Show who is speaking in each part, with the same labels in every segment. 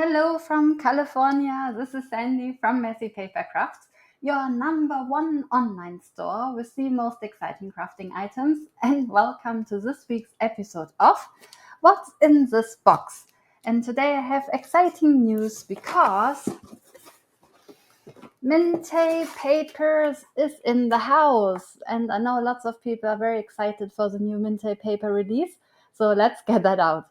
Speaker 1: Hello from California. This is Sandy from Messy Paper Crafts, your #1 online store with the most exciting crafting items. And welcome to this week's episode of What's in This Box. And today I have exciting news because Mintay Papers is in the house. And I know lots of people are very excited for the new Mintay paper release. So let's get that out.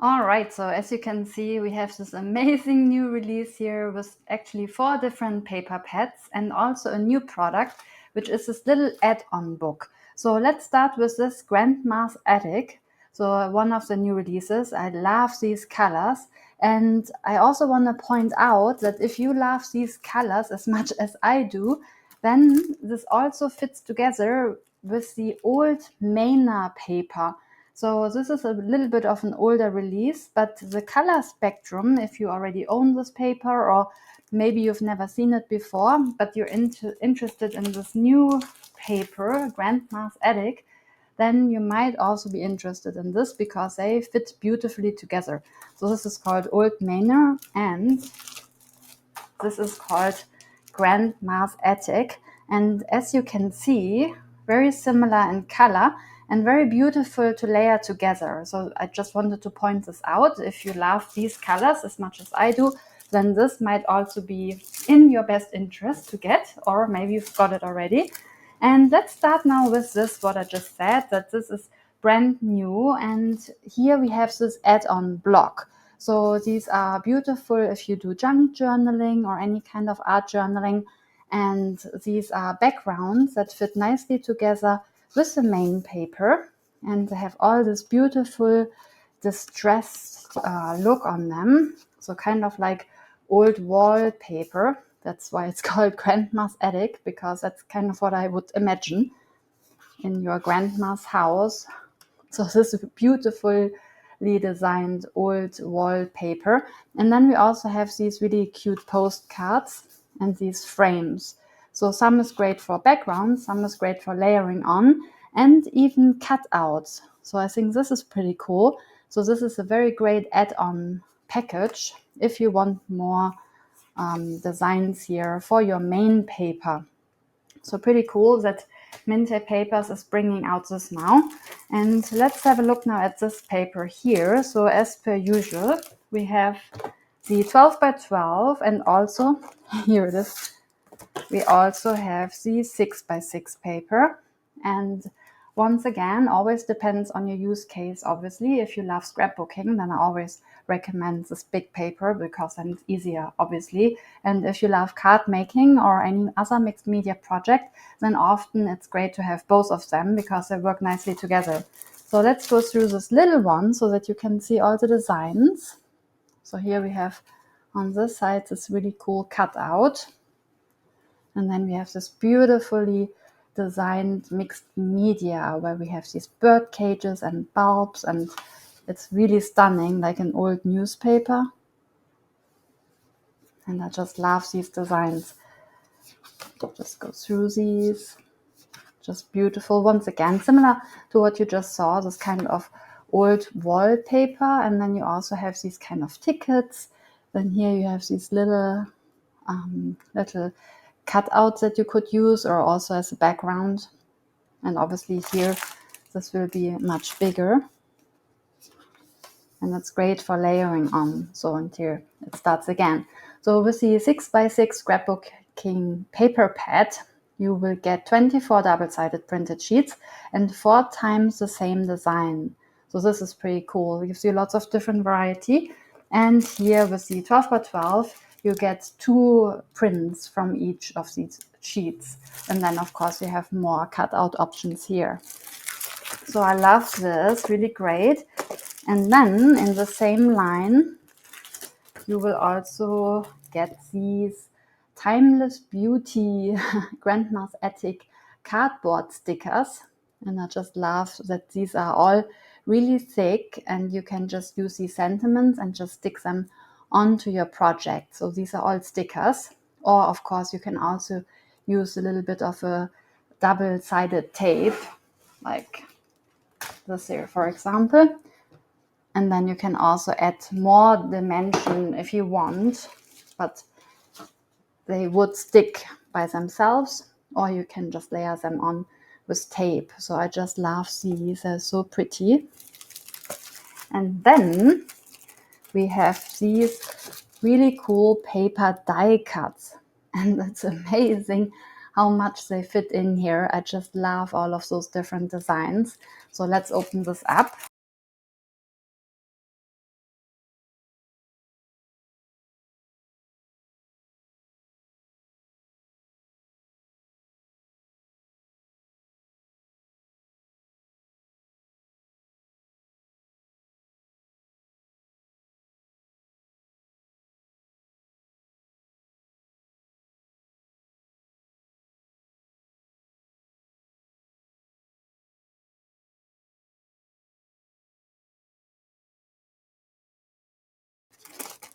Speaker 1: All right, so as you can see, we have this amazing new release here with actually 4 different paper pads and also a new product, which is this little add-on book. So let's start with this Grandma's Attic. So one of the new releases. I love these colors. And I also want to point out that if you love these colors as much as I do, then this also fits together with the old Manor paper. So this is a little bit of an older release, but the color spectrum, if you already own this paper or maybe you've never seen it before, but you're interested in this new paper, Grandma's Attic, then you might also be interested in this because they fit beautifully together. So this is called Old Manor and this is called Grandma's Attic. And as you can see, very similar in color and very beautiful to layer together. So I just wanted to point this out. If you love these colors as much as I do, then this might also be in your best interest to get, or maybe you've got it already. And let's start now with this, what I just said, that this is brand new. And here we have this add-on block. So these are beautiful if you do junk journaling or any kind of art journaling. And these are backgrounds that fit nicely together with the main paper. And they have all this beautiful distressed look on them. So kind of like old wallpaper. That's why it's called Grandma's Attic, because that's kind of what I would imagine in your grandma's house. So this is beautifully designed old wallpaper. And then we also have these really cute postcards and these frames. So some is great for background, some is great for layering on, and even cutouts. So I think this is pretty cool. So this is a very great add-on package if you want more designs here for your main paper. So pretty cool that Mintay Papers is bringing out this now. And let's have a look now at this paper here. So as per usual, we have the 12 by 12 and also, here it is, we also have the 6 by 6 paper. And once again, always depends on your use case, obviously. If you love scrapbooking, then I always recommend this big paper because then it's easier, obviously. And if you love card making or any other mixed media project, then often it's great to have both of them because they work nicely together. So let's go through this little one so that you can see all the designs. So here we have on this side this really cool cutout. And then we have this beautifully designed mixed media where we have these bird cages and bulbs, and it's really stunning, like an old newspaper. And I just love these designs. Just go through these. Just beautiful. Once again, similar to what you just saw, this kind of old wallpaper. And then you also have these kind of tickets. Then here you have these little cutouts that you could use or also as a background. And obviously here this will be much bigger. And that's great for layering on. So and here it starts again. So with the 6 by 6 scrapbooking paper pad, you will get 24 double-sided printed sheets and 4 times the same design. So this is pretty cool. It gives you lots of different variety. And here with the 12 by 12, you get 2 prints from each of these sheets. And then of course you have more cutout options here. So I love this, really great. And then in the same line, you will also get these Timeless Beauty Grandma's Attic cardboard stickers. And I just love that these are all really thick and you can just use these sentiments and just stick them onto your project. So these are all stickers. Or of course you can also use a little bit of a double-sided tape, like this here, for example. And then you can also add more dimension if you want, but they would stick by themselves, or you can just layer them on with tape. So I just love these, they're so pretty. And then we have these really cool paper die cuts, and it's amazing how much they fit in here. I just love all of those different designs. So let's open this up.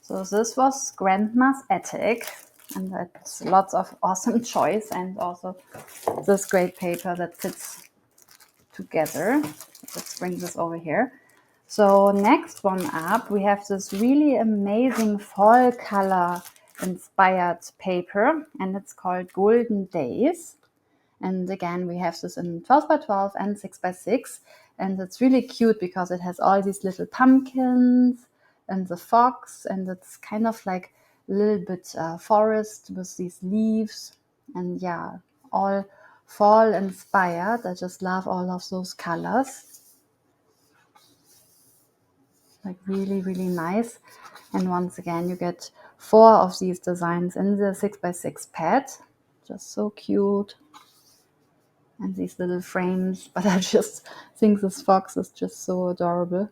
Speaker 1: So this was Grandma's attic, and that's lots of awesome choice, and also this great paper that fits together. Let's bring this over here. So next one up, we have this really amazing fall color inspired paper, and it's called Golden Days. And again, we have this in 12 by 12 and 6 by 6. And it's really cute because it has all these little pumpkins and the fox, and it's kind of like a little bit forest with these leaves, and yeah, all fall inspired. I just love all of those colors, like really, really nice. And once again, you get 4 of these designs in the 6 by 6 pad, just so cute. And these little frames, but I just think this fox is just so adorable,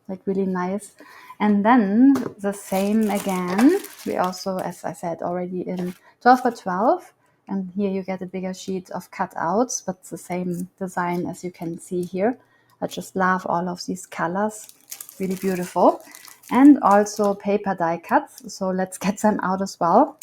Speaker 1: like really nice. And then the same again, we also, as I said already, in 12 by 12, and here you get a bigger sheet of cutouts, but the same design as you can see here. I just love all of these colors, really beautiful. And also paper die cuts, so let's get them out as well.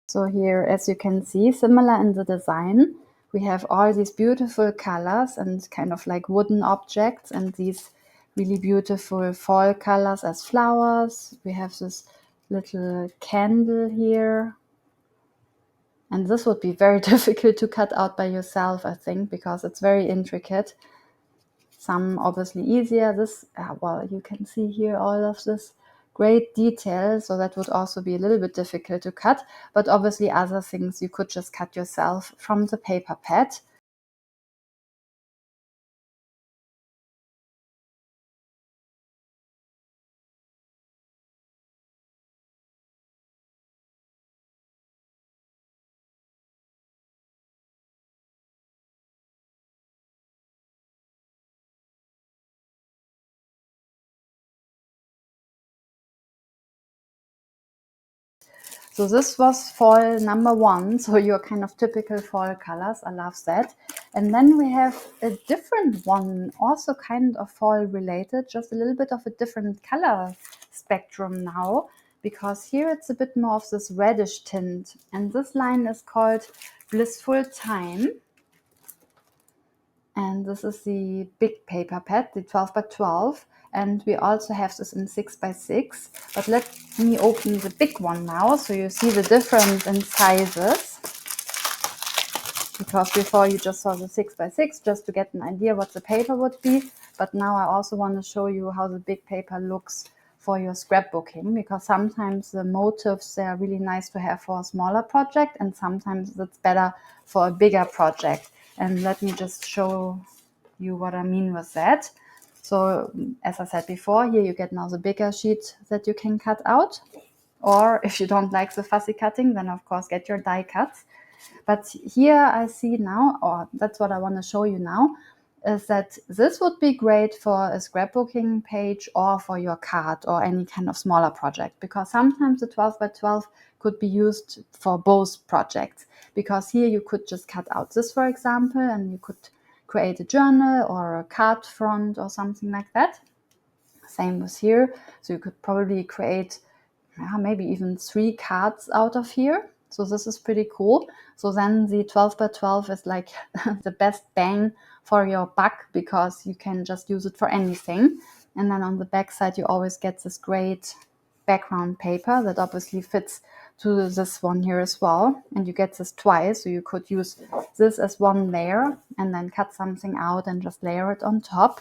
Speaker 1: So here, as you can see, similar in the design, we have all these beautiful colors and kind of like wooden objects, and these really beautiful fall colors as flowers. We have this little candle here. And this would be very difficult to cut out by yourself, I think, because it's very intricate. Some obviously easier. This, well, you can see here all of this great detail, so that would also be a little bit difficult to cut, but obviously other things you could just cut yourself from the paper pad. So this was fall number 1, so your kind of typical fall colors. I love that. And then we have a different one, also kind of fall related, just a little bit of a different color spectrum now, because here it's a bit more of this reddish tint. And this line is called Blissful Time. And this is the big paper pad, the 12 by 12. And we also have this in 6 by 6. But let me open the big one now, so you see the difference in sizes. Because before you just saw the 6 by 6 just to get an idea what the paper would be. But now I also want to show you how the big paper looks for your scrapbooking, because sometimes the motifs, they are really nice to have for a smaller project, and sometimes it's better for a bigger project. And let me just show you what I mean with that. So as I said before, here you get now the bigger sheet that you can cut out. Or if you don't like the fussy cutting, then of course get your die cuts. But here I see now, or that's what I want to show you now, is that this would be great for a scrapbooking page or for your card or any kind of smaller project, because sometimes the 12 by 12 could be used for both projects, because here you could just cut out this, for example, and you could create a journal or a card front or something like that. Same with here. So you could probably create maybe even 3 cards out of here. So this is pretty cool. So then the 12 by 12 is like the best bang for your buck, because you can just use it for anything. And then on the back side, you always get this great background paper that obviously fits to this one here as well. And you get this twice, so you could use this as one layer and then cut something out and just layer it on top.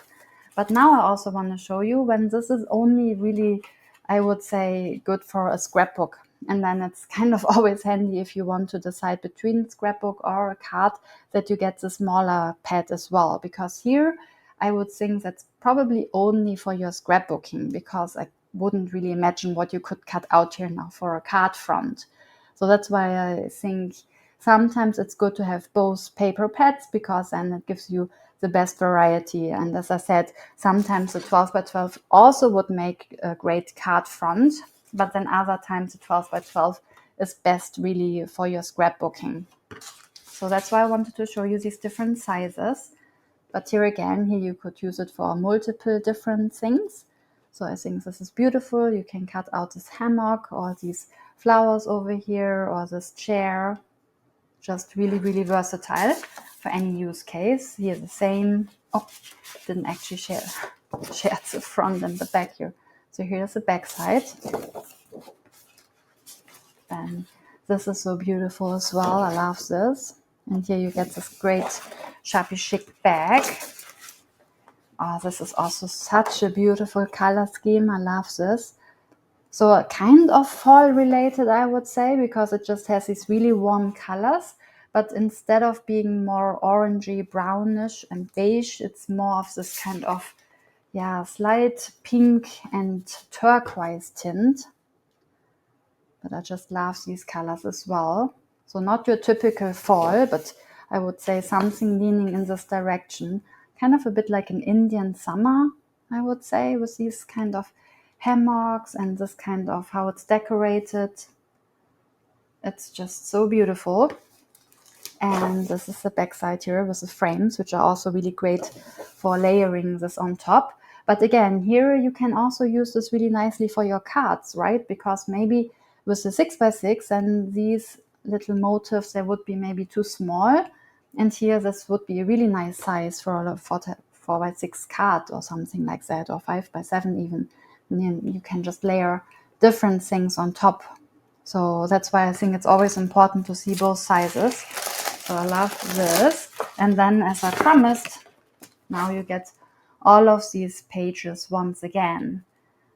Speaker 1: But now I also want to show you when this is only really, I would say, good for a scrapbook. And then it's kind of always handy if you want to decide between scrapbook or a card, that you get the smaller pad as well. Because here I would think that's probably only for your scrapbooking, because I wouldn't really imagine what you could cut out here now for a card front. So that's why I think sometimes it's good to have both paper pads, because then it gives you the best variety. And as I said, sometimes the 12 by 12 also would make a great card front, but then other times the 12 by 12 is best really for your scrapbooking. So that's why I wanted to show you these different sizes. But here again, here you could use it for multiple different things. So I think this is beautiful. You can cut out this hammock or these flowers over here or this chair. Just really, really versatile for any use case. Here the same. Oh, didn't actually share the front and the back here. So here's the back side. Then this is so beautiful as well. I love this. And here you get this great shabby chic bag. Oh, this is also such a beautiful color scheme. I love this. So kind of fall related, I would say, because it just has these really warm colors. But instead of being more orangey, brownish and beige, it's more of this kind of, yeah, slight pink and turquoise tint. But I just love these colors as well. So not your typical fall, but I would say something leaning in this direction. Kind of a bit like an Indian summer, I would say, with these kind of hammocks and this kind of how it's decorated. It's just so beautiful. And this is the back side here with the frames, which are also really great for layering this on top. But again, here you can also use this really nicely for your cards, right? Because maybe with the 6x6 and these little motifs, they would be maybe too small. And here this would be a really nice size for a 4x6 card or something like that, or 5x7 even. And you can just layer different things on top. So that's why I think it's always important to see both sizes. So I love this. And then, as I promised, now you get all of these pages once again.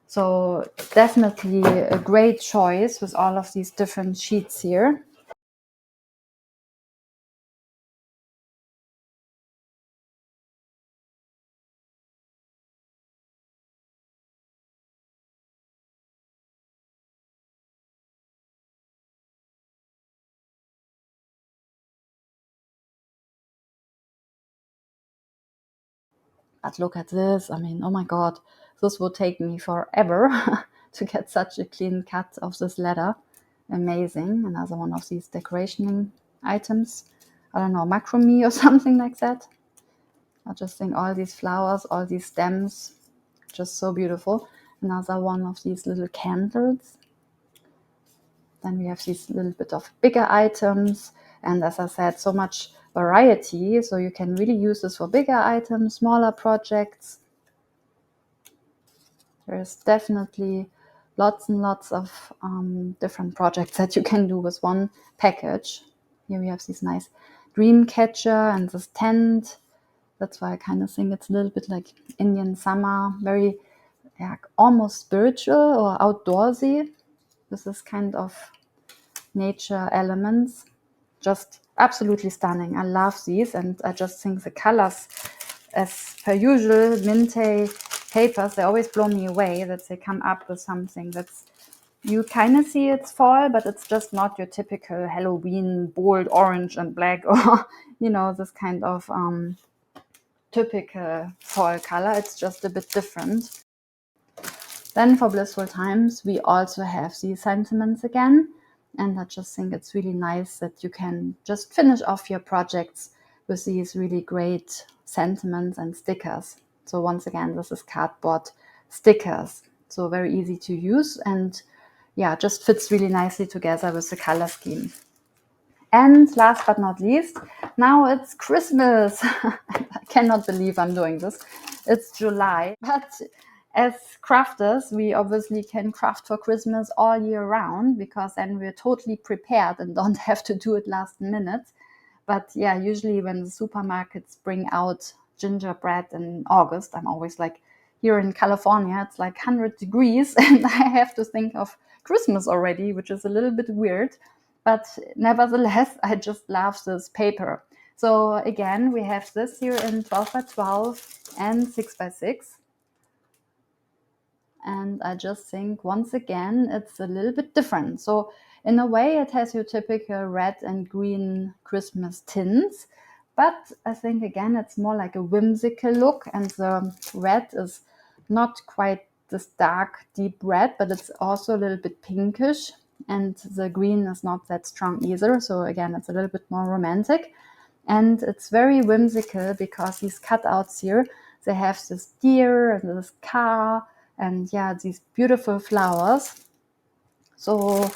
Speaker 1: So definitely a great choice with all of these different sheets here. But look at this. I mean, oh my God, this would take me forever to get such a clean cut of this leather. Amazing. Another one of these decoration items. I don't know, macrame or something like that. I just think all these flowers, all these stems, just so beautiful. Another one of these little candles. Then we have these little bit of bigger items. And as I said, so much variety. So you can really use this for bigger items, smaller projects. There's definitely lots and lots of different projects that you can do with one package. Here we have this nice dream catcher and this tent. That's why I kind of think it's a little bit like Indian summer, very almost spiritual or outdoorsy with this kind of nature elements. Just absolutely stunning. I love these, and I just think the colors, as per usual, Mintay Papers, they always blow me away that they come up with something that's, you kind of see it's fall, but it's just not your typical Halloween bold orange and black or, you know, this kind of typical fall color. It's just a bit different. Then for Blissful Times, we also have these sentiments again. And I just think it's really nice that you can just finish off your projects with these really great sentiments and stickers. So once again, this is cardboard stickers. So very easy to use. And yeah, just fits really nicely together with the color scheme. And last but not least, now it's Christmas. I cannot believe I'm doing this. It's July, but as crafters, we obviously can craft for Christmas all year round, because then we're totally prepared and don't have to do it last minute. But yeah, usually when the supermarkets bring out gingerbread in August, I'm always like, here in California, it's like 100 degrees, and I have to think of Christmas already, which is a little bit weird. But nevertheless, I just love this paper. So again, we have this here in 12 by 12 and 6 by 6. And I just think, once again, it's a little bit different. So in a way, it has your typical red and green Christmas tints. But I think, again, it's more like a whimsical look. And the red is not quite this dark, deep red, but it's also a little bit pinkish. And the green is not that strong either. So again, it's a little bit more romantic. And it's very whimsical, because these cutouts here, they have this deer and this car and yeah, these beautiful flowers. So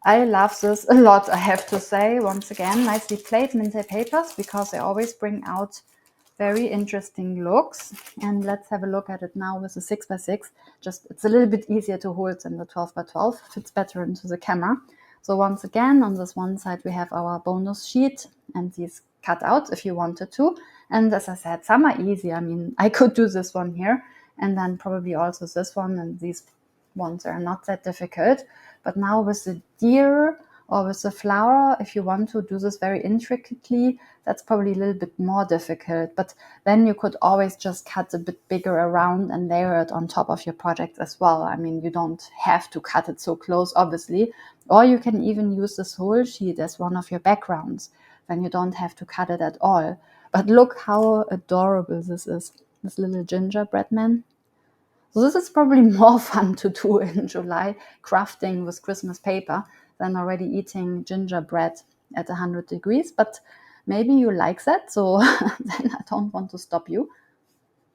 Speaker 1: I love this a lot, I have to say. Once again, nicely played, Mintay Papers, because they always bring out very interesting looks. And let's have a look at it now with the 6 by 6. Just, it's a little bit easier to hold than the 12 by 12, fits better into the camera. So once again, on this one side, we have our bonus sheet and these cutouts if you wanted to. And as I said, some are easy. I mean, I could do this one here, and then probably also this one, and these ones are not that difficult. But now with the deer or with the flower, if you want to do this very intricately, that's probably a little bit more difficult. But then you could always just cut a bit bigger around and layer it on top of your project as well. I mean, you don't have to cut it so close, obviously. Or you can even use this whole sheet as one of your backgrounds. Then you don't have to cut it at all. But look how adorable this is, this little gingerbread man. So this is probably more fun to do in July, crafting with Christmas paper, than already eating gingerbread at 100 degrees. But maybe you like that, so then I don't want to stop you.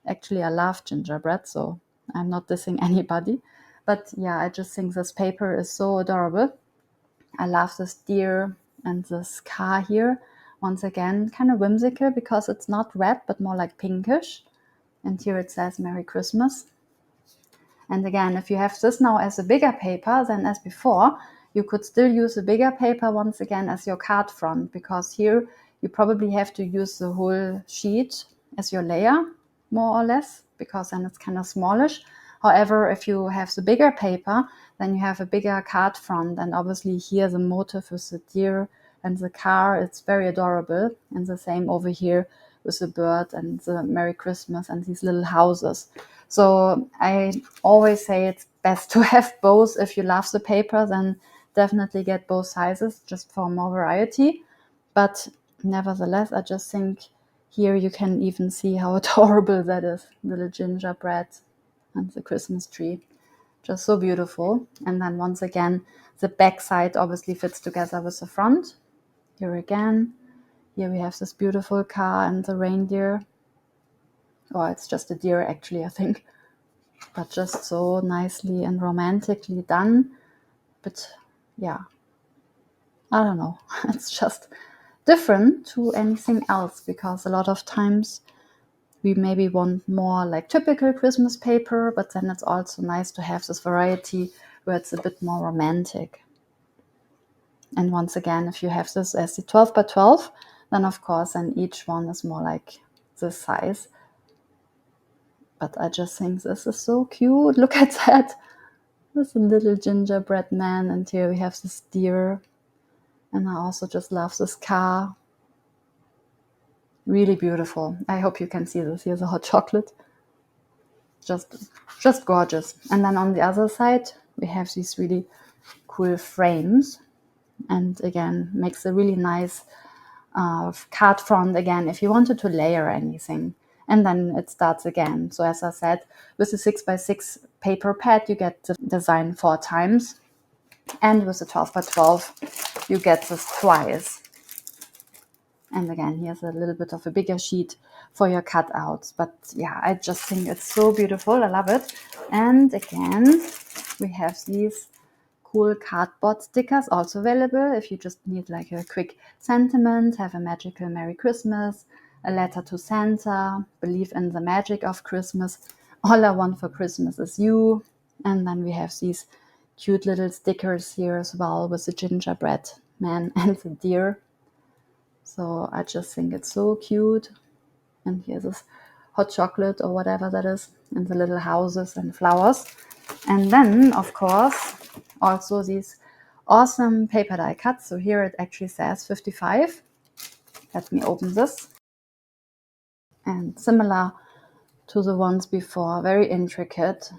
Speaker 1: Actually, I love gingerbread, so I'm not dissing anybody. But yeah, I just think this paper is so adorable. I love this deer and this car here. Once again, kind of whimsical, because it's not red, but more like pinkish. And here it says Merry Christmas. And again, if you have this now as a bigger paper than as before, you could still use a bigger paper once again as your card front, because here you probably have to use the whole sheet as your layer, more or less, because then it's kind of smallish. However, if you have the bigger paper, then you have a bigger card front. And obviously here the motif with the deer and the car, it's very adorable. And the same over here with the bird and the Merry Christmas and these little houses. So I always say it's best to have both. If you love the paper, then definitely get both sizes, just for more variety. But nevertheless, I just think here you can even see how adorable that is. Little gingerbread and the Christmas tree. Just so beautiful. And then once again, the back side obviously fits together with the front. Here again, here we have this beautiful car and the reindeer. Or it's just a deer, actually, I think. But just so nicely and romantically done. But yeah, I don't know. It's just different to anything else, because a lot of times we maybe want more like typical Christmas paper, but then it's also nice to have this variety where it's a bit more romantic. And once again, if you have this as the 12 by 12, then of course, then each one is more like this size. But I just think this is so cute. Look at that. There's a little gingerbread man, and here we have this deer. And I also just love this car. Really beautiful. I hope you can see this. Here's a hot chocolate. Just gorgeous. And then on the other side, we have these really cool frames. And again, makes a really nice card front again, if you wanted to layer anything. And then it starts again. So as I said, with the 6 by 6 paper pad, you get the design 4 times. And with the 12 by 12, you get this twice. And again, here's a little bit of a bigger sheet for your cutouts. But yeah, I just think it's so beautiful. I love it. And again, we have these cool cardboard stickers also available if you just need like a quick sentiment, have a magical Merry Christmas, a letter to Santa, believe in the magic of Christmas, all I want for Christmas is you. And then we have these cute little stickers here as well with the gingerbread man and the deer. So I just think it's so cute. And here's this hot chocolate or whatever that is, and the little houses and flowers. And then, of course, also these awesome paper die cuts. So here it actually says 55. Let me open this. And similar to the ones before, very intricate.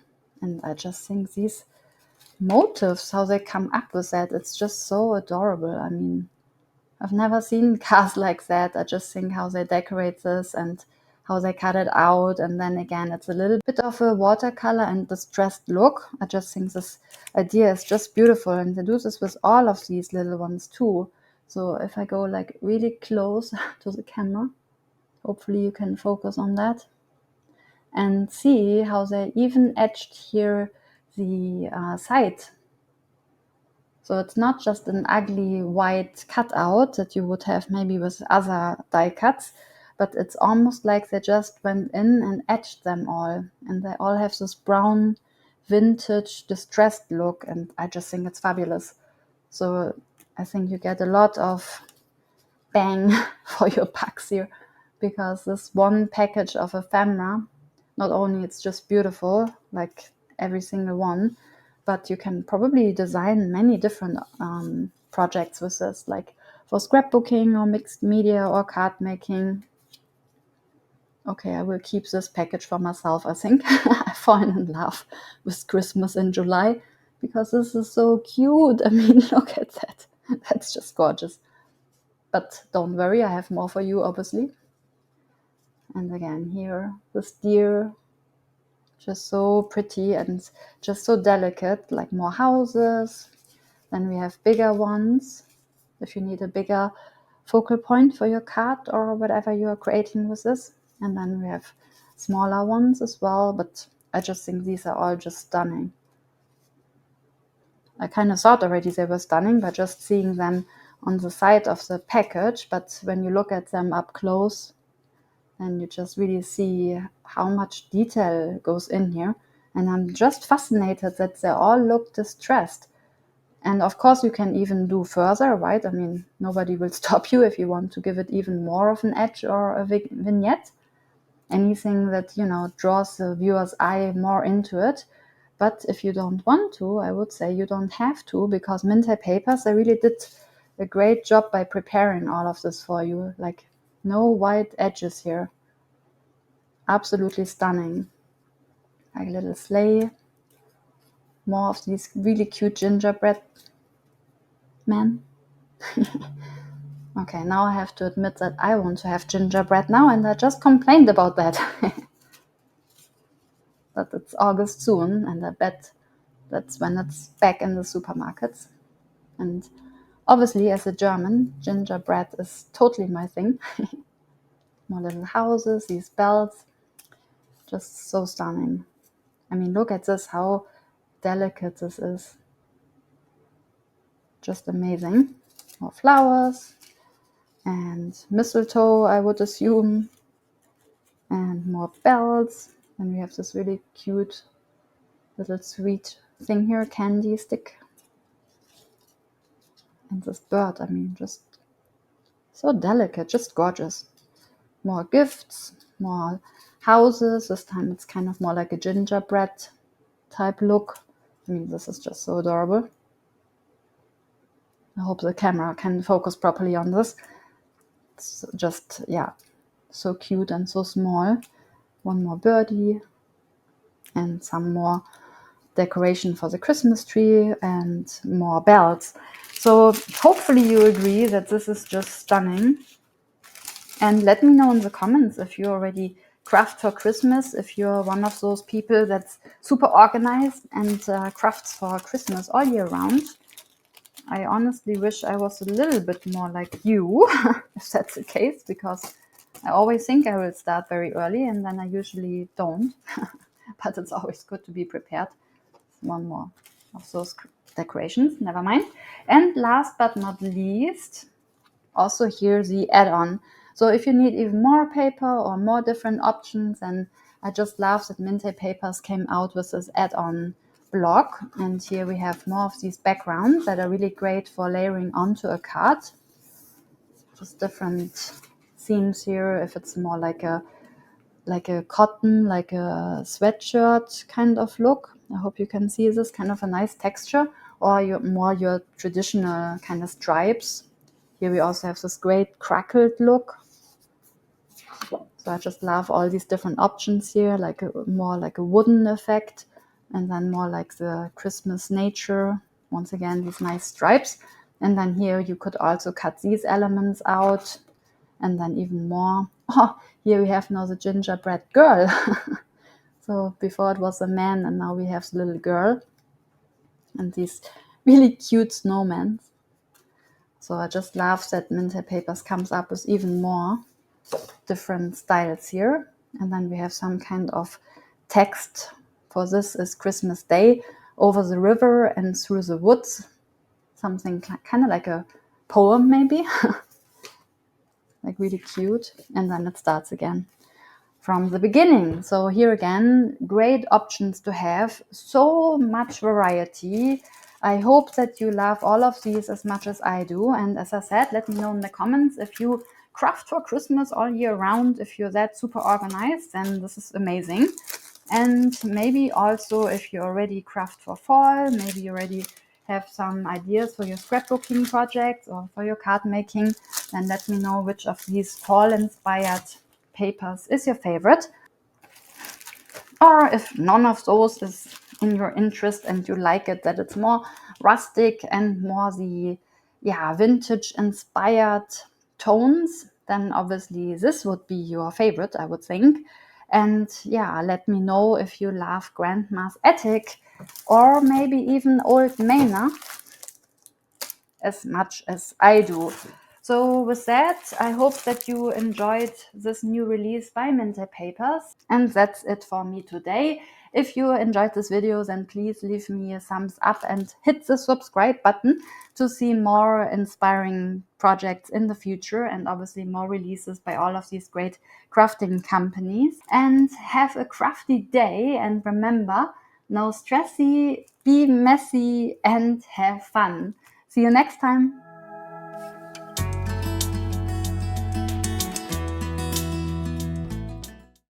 Speaker 1: And I just think these motifs, how they come up with that, it's just so adorable. I mean, I've never seen cars like that. I just think how they decorate this and how they cut it out. And then again, it's a little bit of a watercolor and distressed look. I just think this idea is just beautiful. And they do this with all of these little ones too. So if I go like really close to the camera, hopefully you can focus on that and see how they even etched here the side. So it's not just an ugly white cutout that you would have maybe with other die cuts, but it's almost like they just went in and etched them all. And they all have this brown, vintage, distressed look. And I just think it's fabulous. So I think you get a lot of bang for your bucks here, because this one package of ephemera, not only it's just beautiful, like every single one, but you can probably design many different projects with this, like for scrapbooking or mixed media or card making. Okay, I will keep this package for myself, I think. I've fallen in love with Christmas in July because this is so cute. I mean, look at that. That's just gorgeous. But don't worry, I have more for you, obviously. And again, here, this deer, just so pretty and just so delicate, like more houses. Then we have bigger ones, if you need a bigger focal point for your card or whatever you are creating with this. And then we have smaller ones as well, but I just think these are all just stunning. I kind of thought already they were stunning by just seeing them on the side of the package, but when you look at them up close, then you just really see how much detail goes in here. And I'm just fascinated that they all look distressed. And of course, you can even do further, right? I mean, nobody will stop you if you want to give it even more of an edge or a vignette. Anything that, draws the viewer's eye more into it. But if you don't want to, I would say you don't have to, because Mintay Papers, they really did a great job by preparing all of this for you. Like, no white edges here. Absolutely stunning. Like a little sleigh. More of these really cute gingerbread men. Okay, now I have to admit that I want to have gingerbread now, and I just complained about that. But it's August soon, and I bet that's when it's back in the supermarkets. And obviously, as a German, gingerbread is totally my thing. More little houses, these bells, just so stunning. I mean, look at this, how delicate this is. Just amazing. More flowers and mistletoe, I would assume, and more bells. And we have this really cute little sweet thing here, candy stick. And this bird, I mean, just so delicate, just gorgeous. More gifts, more houses. This time it's kind of more like a gingerbread type look. I mean, this is just so adorable. I hope the camera can focus properly on this. It's just, yeah, so cute and so small. One more birdie and some more decoration for the Christmas tree and more bells. So hopefully you agree that this is just stunning. And let me know in the comments if you already craft for Christmas, if you're one of those people that's super organized and crafts for Christmas all year round. I honestly wish I was a little bit more like you, if that's the case, because I always think I will start very early and then I usually don't. But it's always good to be prepared. One more of those decorations, never mind. And last but not least, also here the add-on. So if you need even more paper or more different options, and I just love that Mintay Papers came out with this add-on block. And here we have more of these backgrounds that are really great for layering onto a card. Just different themes here, if it's more like a cotton, like a sweatshirt kind of look. I hope you can see this, kind of a nice texture, or your traditional kind of stripes. Here we also have this great crackled look. So I just love all these different options here, more like a wooden effect, and then more like the Christmas nature. Once again, these nice stripes. And then here you could also cut these elements out, and then even more. Oh, here we have now the gingerbread girl. So before it was a man, and now we have the little girl and these really cute snowmen. So I just love that Mintay Papers comes up with even more different styles here. And then we have some kind of text. For this is Christmas Day, over the river and through the woods. Something kind of like a poem maybe. Like really cute. And then it starts again from the beginning. So here again, great options to have. So much variety. I hope that you love all of these as much as I do. And as I said, let me know in the comments if you craft for Christmas all year round. If you're that super organized, then this is amazing. And maybe also if you already craft for fall, maybe you already have some ideas for your scrapbooking projects or for your card making, then let me know which of these fall inspired papers is your favorite. Or if none of those is in your interest and you like it, that it's more rustic and more the vintage inspired tones, then obviously this would be your favorite, I would think. And let me know if you love Grandma's Attic or maybe even Old Manor as much as I do. So with that, I hope that you enjoyed this new release by Mintay Papers. And that's it for me today. If you enjoyed this video, then please leave me a thumbs up and hit the subscribe button to see more inspiring projects in the future, and obviously more releases by all of these great crafting companies. And have a crafty day, and remember, no stressy, be messy and have fun. See you next time.